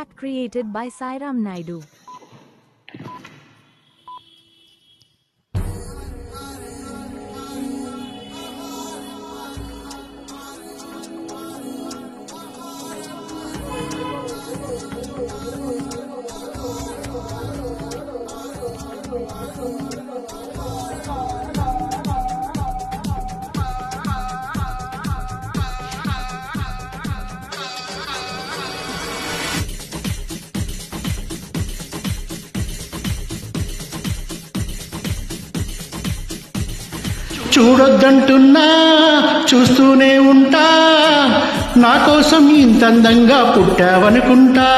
Track created by Sairam Naidu. చూడొద్దంటున్నా చూస్తూనే ఉంటా, నా కోసం ఇంత అందంగా పుట్టావనుకుంటా.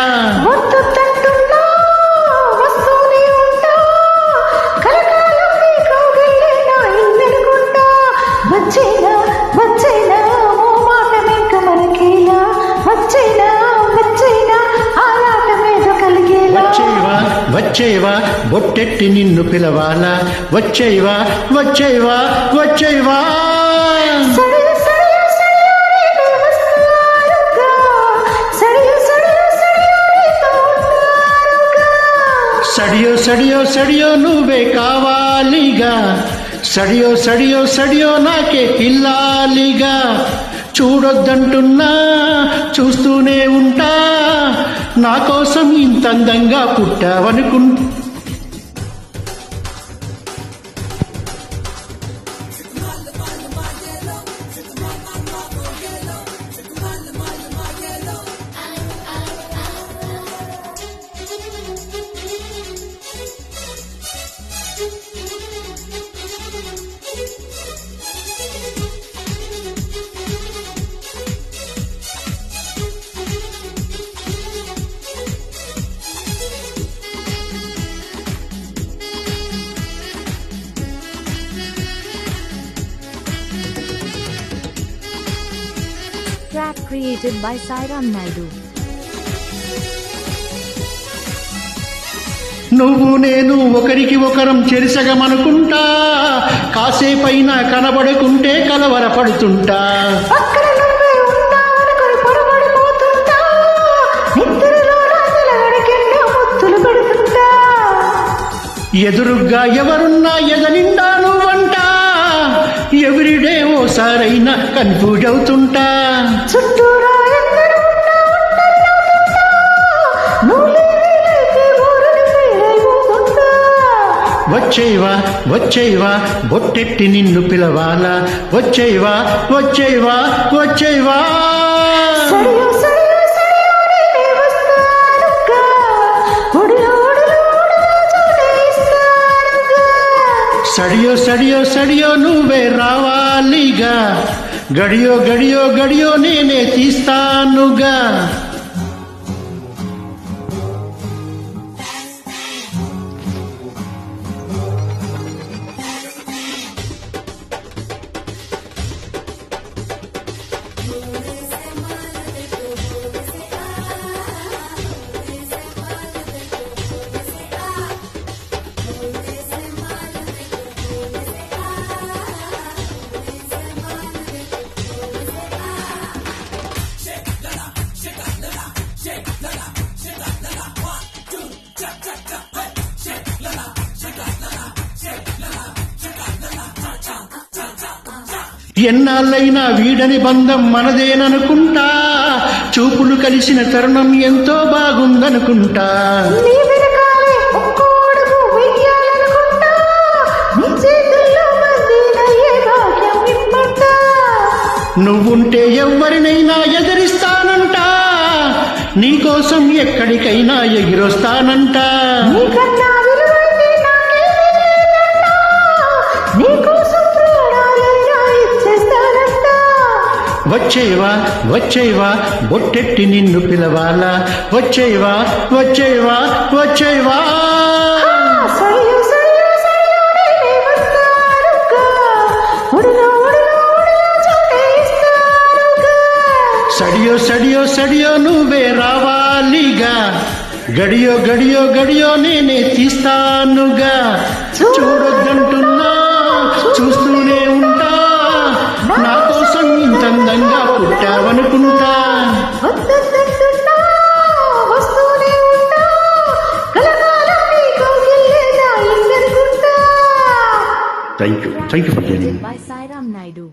వచ్చేవా బొట్టెట్టి నిన్ను పిలవాలా, వచ్చేవా వచ్చేవా వచ్చేవా. సడియో సడియో సడియో నువ్వే కావాలిగా, సడియో సడియో సడియో నాకే ఇల్లాలిగా. చూడొద్దంటున్నా చూస్తూనే ఉంటా, నా కోసం ఇంత అందంగా పుట్టావనుకుంటా. Track created by Sairam Naidu. నువ్వు నేను ఒకరికి ఒకరం చెరిసగమనుకుంటా, కాసేపైనా కనబడుకుంటే కలవరపడుతుంటా. ఎదురుగ్గా ఎవరున్నా ఎదనిండా నువ్వంట, ఎవ్రీడే ఓసారైనా కన్ఫ్యూజ్ అవుతుంటా. వచ్చేవా వచ్చేవా బొట్టెట్టి నిన్ను పిలవాలా, వచ్చేవా వచ్చేవా వచ్చేవా. సడియో సడియో సడియో నువ్వే రావాలిగా, గడియో గడియో గడియో నేనే తీస్తానుగా. ఎన్నాళ్ళైనా వీడని బంధం మనదేననుకుంటా, చూపులు కలిసిన తరుణం ఎంతో బాగుందనుకుంటా. నువ్వుంటే ఎవరినైనా ఎదిరిస్తానంట, నీకోసం ఎక్కడికైనా ఎగిరొస్తానంట. వచ్చేవా వచ్చేవా బొట్టెట్టి నిన్ను పిలవాలా, వచ్చేవా వచ్చేవా వచ్చేవా. సడియో సడియో సడియో నువ్వే రావాలిగా, గడియో గడియో గడియో నేనే తీస్తానుగా. చూడొద్దంటున్నా చూస్తూనే ఉంటా, నా కోసం ఇంత అందంగా పుట్టావనుకుంటా. వస్తూనే thank you for joining By Sairam Naidu.